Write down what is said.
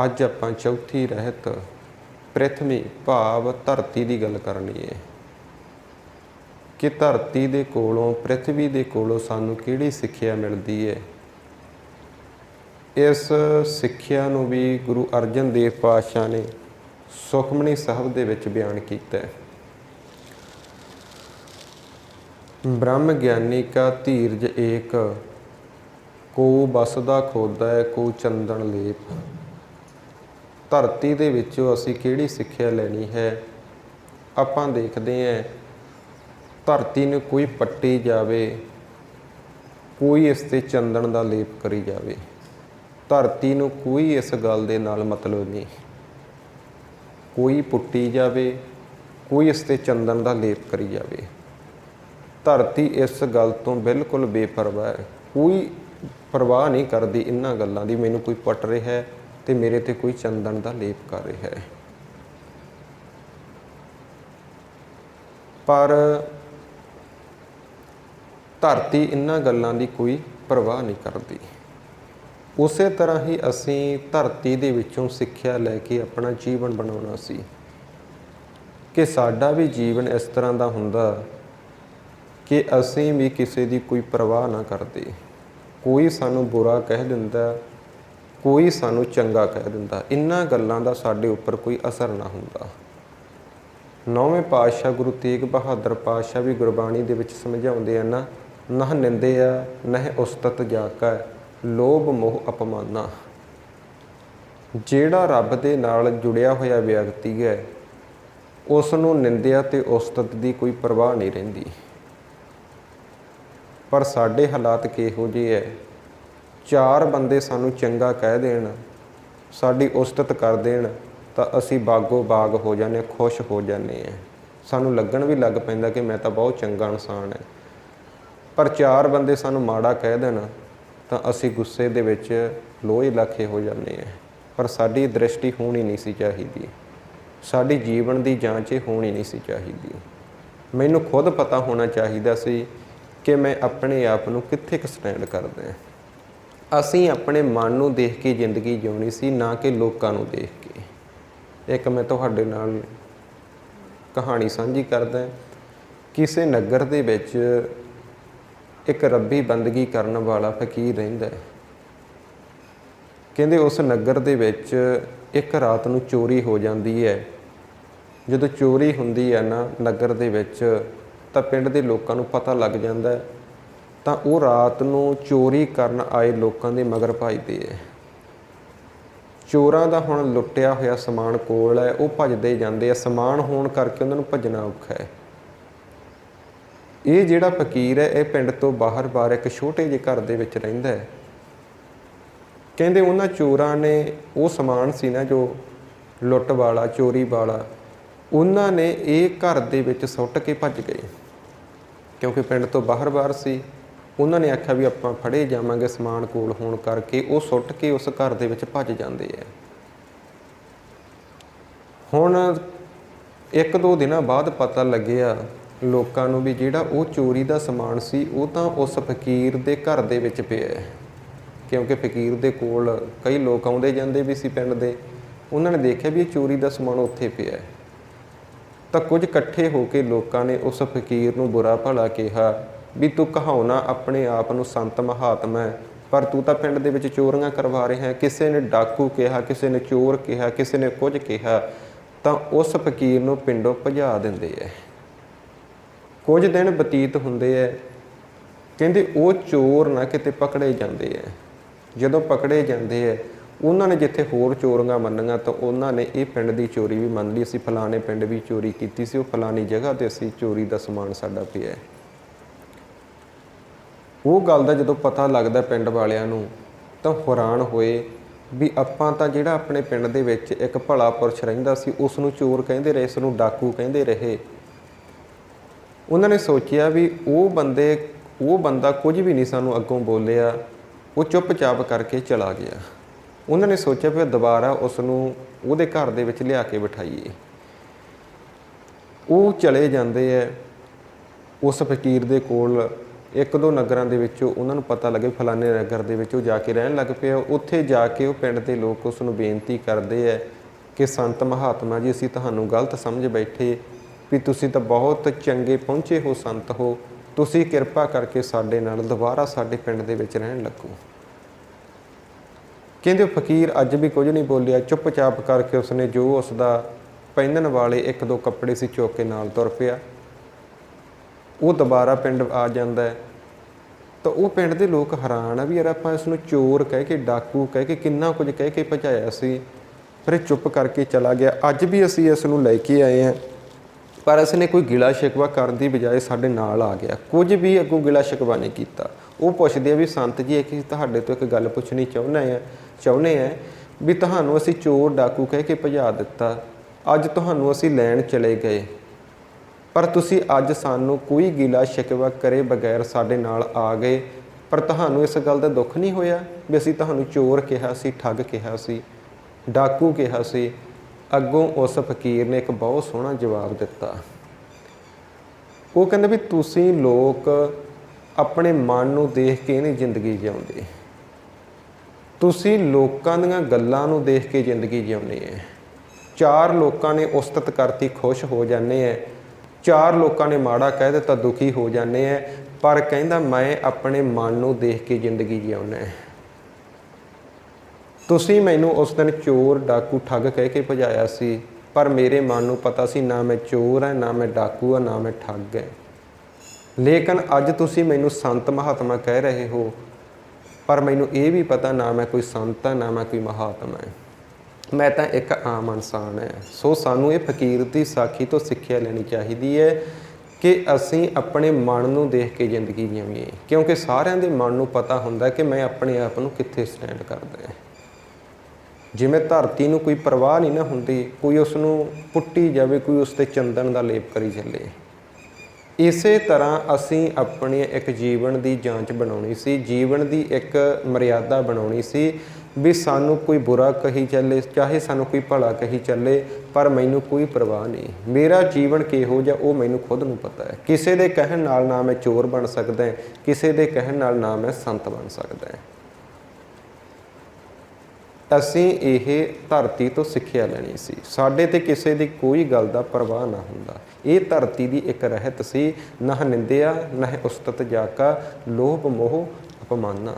ਅੱਜ ਆਪਾਂ ਚੌਥੀ ਰਹਿਤ ਪ੍ਰਿਥਵੀ ਭਾਵ ਧਰਤੀ ਦੀ ਗੱਲ ਕਰਨੀ ਹੈ ਕਿ ਧਰਤੀ ਦੇ ਕੋਲੋਂ ਪ੍ਰਿਥਵੀ ਦੇ ਕੋਲੋਂ ਸਾਨੂੰ ਕਿਹੜੀ ਸਿੱਖਿਆ ਮਿਲਦੀ ਹੈ। ਇਸ ਸਿੱਖਿਆ ਨੂੰ ਵੀ ਗੁਰੂ ਅਰਜਨ ਦੇਵ ਪਾਤਸ਼ਾਹ ਨੇ ਸੁਖਮਨੀ ਸਾਹਿਬ ਦੇ ਵਿੱਚ ਬਿਆਨ ਕੀਤਾ ਹੈ। ब्रह्म ज्ञानी का धीरज एक, को बसदा खोदा है को चंदन लेप। धरती दे विचों असीं किहड़ी सिੱਖਿਆ ਲੈਣੀ है। आपां देखते हैं धरती नूं कोई पट्टी जावे, कोई इस ते चंदन दा लेप करी जावे। धरती नूं कोई इस गल दे नाल मतलब नहीं, कोई पुट्टी जावे, कोई इस ते चंदन दा लेप करी जावे। धरती इस गल तो बिल्कुल बेपरवाह है, कोई परवाह नहीं करती इन्हां गल्लां दी मैनूं कोई पट रहा है तो मेरे ते कोई चंदन का लेप कर रहा है। पर धरती इन्हां गल्लां दी कोई परवाह नहीं करती। उस तरह ही असीं धरती दे विचों सिक्ख्या लैके अपना जीवन बनाउणा सी कि साडा भी जीवन इस तरह का हुंदा कि असीं भी किसी की कोई परवाह ना करते। कोई सानू बुरा कह दिंदा, कोई सानू चंगा कह दिंदा, इन्हां गल्लां दा साडे उपर कोई असर ना हुंदा। नौवें पातशाह गुरु तेग बहादुर पातशाह भी गुरबाणी दे विच समझाउंदे हैं ना, नह निंदिया नह उस्तत जाका लोभ मोह अपमाना। जिहड़ा रब दे नाल जुड़िया होया व्यक्ति है उस नूं निंदिया ते उस्तत दी कोई परवाह नहीं रहिंदी। पर साडे हालात किहो जिहे है, चार बंदे सानू चंगा कह देण, साडी उस्तत कर देण तां असीं बागो बाग हो जाने, खुश हो जाने हैं। सानू लगन भी लग पैंदा कि मैं तां बहुत चंगा इंसान है। पर चार बंदे सानू माड़ा कह देण तां असीं गुस्से दे विच लोहे लाखे हो जाने हैं। पर साडी दृष्टि होनी नहीं सी चाहीदी, साडी जीवन दी जांच होनी नहीं सी चाहीदी। मैनूं खुद पता होना चाहिदा सी कि मैं अपने आप नूं कित्थे क स्टैंड करदा। असीं अपने मन नूं देख के जिंदगी जिउणी सी, ना कि लोकां नूं देख के। एक मैं तुहाडे नाल कहानी साझी करदा। किसी नगर दे विच एक रब्बी बंदगी करन वाला फकीर रहिंदा है। कहंदे उस नगर दे विच एक रात नूं चोरी हो जाती है। जदों चोरी हुंदी है ना नगर दे विच तां पिंड दे लोकां नूं पता लग जांदा है, तां ओह रात नूं चोरी करन आए लोकां दे मगर भजदे है। चोरां दा हुण लुੱਟਿਆ होया समान कोल है, ओह भजदे जांदे आ। समान होण करके उन्हां नूं भजना औखा है। ਇਹ ਜਿਹੜਾ फकीर है, ਇਹ पिंड तो बाहर बाहर एक छोटे ਜਿਹੇ घर ਦੇ ਵਿੱਚ ਰਹਿੰਦਾ है। ਕਹਿੰਦੇ ਉਹਨਾਂ ਚੋਰਾਂ ਨੇ ਉਹ ਸਮਾਨ ਸੀ ਨਾ ਜੋ ਲੁੱਟ ਵਾਲਾ ਚੋਰੀ ਵਾਲਾ, ਉਹਨਾਂ ਨੇ ਇਹ ਘਰ ਦੇ ਵਿੱਚ ਸੁੱਟ ਕੇ ਭੱਜ ਗਏ। ਕਿਉਂਕਿ ਪਿੰਡ ਤੋਂ ਬਾਹਰ ਬਾਹਰ ਸੀ, ਉਹਨਾਂ ਨੇ ਆਖਿਆ ਵੀ ਆਪਾਂ ਫੜੇ ਜਾਵਾਂਗੇ ਸਮਾਨ ਕੋਲ ਹੋਣ ਕਰਕੇ। ਉਹ ਸੁੱਟ ਕੇ ਉਸ ਘਰ ਦੇ ਵਿੱਚ ਭੱਜ ਜਾਂਦੇ ਆ। ਹੁਣ ਇੱਕ ਦੋ ਦਿਨਾਂ ਬਾਅਦ ਪਤਾ ਲੱਗਿਆ ਲੋਕਾਂ ਨੂੰ ਵੀ ਜਿਹੜਾ ਉਹ ਚੋਰੀ ਦਾ ਸਮਾਨ ਸੀ ਉਹ ਤਾਂ ਉਸ ਫਕੀਰ ਦੇ ਘਰ ਦੇ ਵਿੱਚ ਪਿਆ ਹੈ। ਕਿਉਂਕਿ ਫਕੀਰ ਦੇ ਕੋਲ ਕਈ ਲੋਕ ਆਉਂਦੇ ਜਾਂਦੇ ਵੀ ਸੀ ਪਿੰਡ ਦੇ। ਉਹਨਾਂ ਨੇ ਦੇਖਿਆ ਵੀ ਇਹ ਚੋਰੀ ਦਾ ਸਮਾਨ ਉੱਥੇ ਪਿਆ ਹੈ। ਤਾਂ ਕੁਝ ਇਕੱਠੇ ਹੋ ਕੇ ਲੋਕਾਂ ਨੇ ਉਸ ਫਕੀਰ ਨੂੰ ਬੁਰਾ ਭਲਾ ਕਿਹਾ ਵੀ ਤੂੰ ਕਹਾਉਣਾ ਆਪਣੇ ਆਪ ਨੂੰ ਸੰਤ ਮਹਾਤਮਾ ਹੈ, ਪਰ ਤੂੰ ਤਾਂ ਪਿੰਡ ਦੇ ਵਿੱਚ ਚੋਰੀਆਂ ਕਰਵਾ ਰਿਹਾ ਹੈ। ਕਿਸੇ ਨੇ ਡਾਕੂ ਕਿਹਾ, ਕਿਸੇ ਨੇ ਚੋਰ ਕਿਹਾ, ਕਿਸੇ ਨੇ ਕੁਝ ਕਿਹਾ। ਤਾਂ ਉਸ ਫਕੀਰ ਨੂੰ ਪਿੰਡੋਂ ਭਜਾ ਦਿੰਦੇ ਹੈ। ਕੁਝ ਦਿਨ ਬਤੀਤ ਹੁੰਦੇ ਹੈ। ਕਹਿੰਦੇ ਉਹ ਚੋਰ ਨਾ ਕਿਤੇ ਪਕੜੇ ਜਾਂਦੇ ਹੈ। ਜਦੋਂ ਪਕੜੇ ਜਾਂਦੇ ਹੈ, ਉਹਨਾਂ ਨੇ ਜਿੱਥੇ ਹੋਰ ਚੋਰੀਆਂ ਮੰਨੀਆਂ ਤਾਂ ਉਹਨਾਂ ਨੇ ਇਹ ਪਿੰਡ ਦੀ ਚੋਰੀ ਵੀ ਮੰਨ ਲਈ। ਅਸੀਂ ਫਲਾਣੇ ਪਿੰਡ ਵੀ ਚੋਰੀ ਕੀਤੀ ਸੀ, ਉਹ ਫਲਾਣੀ ਜਗ੍ਹਾ 'ਤੇ ਅਸੀਂ ਚੋਰੀ ਦਾ ਸਮਾਨ ਸਾਡਾ ਪਿਆ। ਉਹ ਗੱਲ ਦਾ ਜਦੋਂ ਪਤਾ ਲੱਗਦਾ ਪਿੰਡ ਵਾਲਿਆਂ ਨੂੰ ਤਾਂ ਹੈਰਾਨ ਹੋਏ ਵੀ ਆਪਾਂ ਤਾਂ ਜਿਹੜਾ ਆਪਣੇ ਪਿੰਡ ਦੇ ਵਿੱਚ ਇੱਕ ਭਲਾ ਪੁਰਸ਼ ਰਹਿੰਦਾ ਸੀ ਉਸ ਨੂੰ ਚੋਰ ਕਹਿੰਦੇ ਰਹੇ, ਇਸ ਨੂੰ ਡਾਕੂ ਕਹਿੰਦੇ ਰਹੇ। ਉਹਨਾਂ ਨੇ ਸੋਚਿਆ ਵੀ ਉਹ ਬੰਦਾ ਕੁਝ ਵੀ ਨਹੀਂ ਸਾਨੂੰ ਅੱਗੋਂ ਬੋਲਿਆ, ਉਹ ਚੁੱਪਚਾਪ ਕਰਕੇ ਚਲਾ ਗਿਆ। ਉਹਨਾਂ ਨੇ ਸੋਚਿਆ ਫਿਰ ਦੁਬਾਰਾ ਉਸ ਨੂੰ ਉਹਦੇ ਘਰ ਦੇ ਵਿੱਚ ਲਿਆ ਕੇ ਬਿਠਾਈਏ। ਉਹ ਚਲੇ ਜਾਂਦੇ ਹੈ। ਉਸ ਫਕੀਰ ਦੇ ਕੋਲ ਇੱਕ ਦੋ ਨਗਰਾਂ ਦੇ ਵਿੱਚ ਉਹਨਾਂ ਨੂੰ ਪਤਾ ਲੱਗੇ ਫਲਾਣੇ ਨਗਰ ਦੇ ਵਿੱਚ ਉਹ ਜਾ ਕੇ ਰਹਿਣ ਲੱਗ ਪਿਆ। ਉੱਥੇ ਜਾ ਕੇ ਉਹ ਪਿੰਡ ਦੇ ਲੋਕ ਉਸ ਨੂੰ ਬੇਨਤੀ ਕਰਦੇ ਹੈ ਕਿ ਸੰਤ ਮਹਾਤਮਾ ਜੀ, ਅਸੀਂ ਤੁਹਾਨੂੰ ਗਲਤ ਸਮਝ ਬੈਠੇ ਵੀ ਤੁਸੀਂ ਤਾਂ ਬਹੁਤ ਚੰਗੇ ਪਹੁੰਚੇ ਹੋ ਸੰਤ ਹੋ, ਤੁਸੀਂ ਕਿਰਪਾ ਕਰਕੇ ਸਾਡੇ ਨਾਲ ਦੁਬਾਰਾ ਸਾਡੇ ਪਿੰਡ ਦੇ ਵਿੱਚ ਰਹਿਣ ਲੱਗੋ। ਕਹਿੰਦੇ ਫਕੀਰ ਅੱਜ ਵੀ ਕੁਝ ਨਹੀਂ ਬੋਲਿਆ, ਚੁੱਪਚਾਪ ਕਰਕੇ ਉਸਨੇ ਜੋ ਉਸਦਾ ਪਹਿਨਣ ਵਾਲੇ ਇੱਕ ਦੋ ਕੱਪੜੇ ਸੀ ਚੁੱਕ ਕੇ ਨਾਲ ਤੁਰ ਪਿਆ। ਉਹ ਦੁਬਾਰਾ ਪਿੰਡ ਆ ਜਾਂਦਾ ਹੈ ਤਾਂ ਉਹ ਪਿੰਡ ਦੇ ਲੋਕ ਹੈਰਾਨ ਆ ਵੀ ਯਾਰ ਆਪਾਂ ਇਸ ਨੂੰ ਚੋਰ ਕਹਿ ਕੇ, ਡਾਕੂ ਕਹਿ ਕੇ, ਕਿੰਨਾ ਕੁਝ ਕਹਿ ਕੇ ਭਜਾਇਆ ਸੀ, ਫਿਰ ਇਹ ਚੁੱਪ ਕਰਕੇ ਚਲਾ ਗਿਆ। ਅੱਜ ਵੀ ਅਸੀਂ ਇਸ ਨੂੰ ਲੈ ਕੇ ਆਏ ਹਾਂ, ਪਰ ਇਸ ਨੇ ਕੋਈ ਗਿਲਾ ਸ਼ਿਕਵਾ ਕਰਨ ਦੀ ਬਜਾਏ ਸਾਡੇ ਨਾਲ ਆ ਗਿਆ, ਕੁਝ ਵੀ ਅੱਗੋਂ ਗਿਲਾ ਸ਼ਿਕਵਾ ਨਹੀਂ ਕੀਤਾ। ਉਹ ਪੁੱਛਦੇ ਆ ਵੀ ਸੰਤ ਜੀ ਇੱਕ ਤੁਹਾਡੇ ਤੋਂ ਇੱਕ ਗੱਲ ਪੁੱਛਣੀ ਚਾਹੁੰਦੇ ਆ ਵੀ ਤੁਹਾਨੂੰ ਅਸੀਂ ਚੋਰ ਡਾਕੂ ਕਹਿ ਕੇ ਭਜਾ ਦਿੱਤਾ, ਅੱਜ ਤੁਹਾਨੂੰ ਅਸੀਂ ਲੈਣ ਚਲੇ ਗਏ, ਪਰ ਤੁਸੀਂ ਅੱਜ ਸਾਨੂੰ ਕੋਈ ਗਿਲਾ ਸ਼ਿਕਵਾ ਕਰੇ ਬਗੈਰ ਸਾਡੇ ਨਾਲ ਆ ਗਏ, ਪਰ ਤੁਹਾਨੂੰ ਇਸ ਗੱਲ ਦਾ ਦੁੱਖ ਨਹੀਂ ਹੋਇਆ ਵੀ ਅਸੀਂ ਤੁਹਾਨੂੰ ਚੋਰ ਕਿਹਾ ਸੀ, ਠੱਗ ਕਿਹਾ ਸੀ, ਡਾਕੂ ਕਿਹਾ ਸੀ। ਅੱਗੋਂ ਉਸ ਫਕੀਰ ਨੇ ਇੱਕ ਬਹੁਤ ਸੋਹਣਾ ਜਵਾਬ ਦਿੱਤਾ। ਉਹ ਕਹਿੰਦੇ ਵੀ ਤੁਸੀਂ ਲੋਕ ਆਪਣੇ ਮਨ ਨੂੰ ਦੇਖ ਕੇ ਨਹੀਂ ਜ਼ਿੰਦਗੀ ਜਿਉਂਦੇ, ਤੁਸੀਂ ਲੋਕਾਂ ਦੀਆਂ ਗੱਲਾਂ ਨੂੰ ਦੇਖ ਕੇ ਜ਼ਿੰਦਗੀ ਜਿਉਂਦੇ ਹੈ। ਚਾਰ ਲੋਕਾਂ ਨੇ ਉਸਤਤ ਕਰਤੀ ਖੁਸ਼ ਹੋ ਜਾਂਦੇ ਹੈ, ਚਾਰ ਲੋਕਾਂ ਨੇ ਮਾੜਾ ਕਹਿ ਦਿੱਤਾ ਦੁਖੀ ਹੋ ਜਾਂਦੇ ਹੈ, ਪਰ ਕਹਿੰਦਾ ਮੈਂ ਆਪਣੇ ਮਨ ਨੂੰ ਦੇਖ ਕੇ ਜ਼ਿੰਦਗੀ ਜਿਉਂਦਾ ਹੈ। ਤੁਸੀਂ ਮੈਨੂੰ ਉਸ ਦਿਨ ਚੋਰ ਡਾਕੂ ਠੱਗ ਕਹਿ ਕੇ ਭਜਾਇਆ ਸੀ, ਪਰ ਮੇਰੇ ਮਨ ਨੂੰ ਪਤਾ ਸੀ ਨਾ ਮੈਂ ਚੋਰ ਹਾਂ, ਨਾ ਮੈਂ ਡਾਕੂ ਹਾਂ, ਨਾ ਮੈਂ ਠੱਗ ਹੈ। ਲੇਕਿਨ ਅੱਜ ਤੁਸੀਂ ਮੈਨੂੰ ਸੰਤ ਮਹਾਤਮਾ ਕਹਿ ਰਹੇ ਹੋ, ਪਰ ਮੈਨੂੰ ਇਹ ਵੀ ਪਤਾ ਨਾ ਮੈਂ ਕੋਈ ਸੰਤ ਹਾਂ, ਨਾ ਮੈਂ ਕੋਈ ਮਹਾਤਮਾ ਹੈ, ਮੈਂ ਤਾਂ ਇੱਕ ਆਮ ਇਨਸਾਨ ਹੈ। ਸੋ ਸਾਨੂੰ ਇਹ ਫਕੀਰ ਦੀ ਸਾਖੀ ਤੋਂ ਸਿੱਖਿਆ ਲੈਣੀ ਚਾਹੀਦੀ ਹੈ ਕਿ ਅਸੀਂ ਆਪਣੇ ਮਨ ਨੂੰ ਦੇਖ ਕੇ ਜ਼ਿੰਦਗੀ ਜੀਵੀਏ, ਕਿਉਂਕਿ ਸਾਰਿਆਂ ਦੇ ਮਨ ਨੂੰ ਪਤਾ ਹੁੰਦਾ ਕਿ ਮੈਂ ਆਪਣੇ ਆਪ ਨੂੰ ਕਿੱਥੇ ਸਟੈਂਡ ਕਰਦਾ। ਜਿਵੇਂ ਧਰਤੀ ਨੂੰ ਕੋਈ ਪਰਵਾਹ ਨਹੀਂ ਨਾ ਹੁੰਦੀ, ਕੋਈ ਉਸ ਨੂੰ ਪੁੱਟੀ ਜਾਵੇ, ਕੋਈ ਉਸ 'ਤੇ ਚੰਦਨ ਦਾ ਲੇਪ ਕਰੀ ਚੱਲੇ, ਇਸੇ ਤਰ੍ਹਾਂ ਅਸੀਂ ਆਪਣੀ ਇੱਕ ਜੀਵਨ ਦੀ ਜਾਂਚ ਬਣਾਉਣੀ ਸੀ, ਜੀਵਨ ਦੀ ਇੱਕ ਮਰਿਆਦਾ ਬਣਾਉਣੀ ਸੀ ਵੀ ਸਾਨੂੰ ਕੋਈ ਬੁਰਾ ਕਹੀ ਚੱਲੇ, ਚਾਹੇ ਸਾਨੂੰ ਕੋਈ ਭਲਾ ਕਹੀ ਚੱਲੇ, ਪਰ ਮੈਨੂੰ ਕੋਈ ਪਰਵਾਹ ਨਹੀਂ। ਮੇਰਾ ਜੀਵਨ ਕਿਹੋ ਜਿਹਾ ਉਹ ਮੈਨੂੰ ਖੁਦ ਨੂੰ ਪਤਾ ਹੈ। ਕਿਸੇ ਦੇ ਕਹਿਣ ਨਾਲ ਨਾ ਮੈਂ ਚੋਰ ਬਣ ਸਕਦਾ, ਕਿਸੇ ਦੇ ਕਹਿਣ ਨਾਲ ਨਾ ਮੈਂ ਸੰਤ ਬਣ ਸਕਦਾ। ਅਸੀਂ ਇਹ ਧਰਤੀ ਤੋਂ ਸਿੱਖਿਆ ਲੈਣੀ ਸੀ, ਸਾਡੇ ਤੇ ਕਿਸੇ ਦੀ ਕੋਈ ਗੱਲ ਦਾ ਪਰਵਾਹ ਨਾ ਹੁੰਦਾ। ਇਹ ਧਰਤੀ ਦੀ ਇੱਕ ਰਹਿਤ ਸੀ, ਨਾ ਨਿੰਦਿਆ ਨਾ ਉਸਤਤ ਜਾਕਾ, ਲੋਭ ਮੋਹ ਅਪਮਾਨਾ।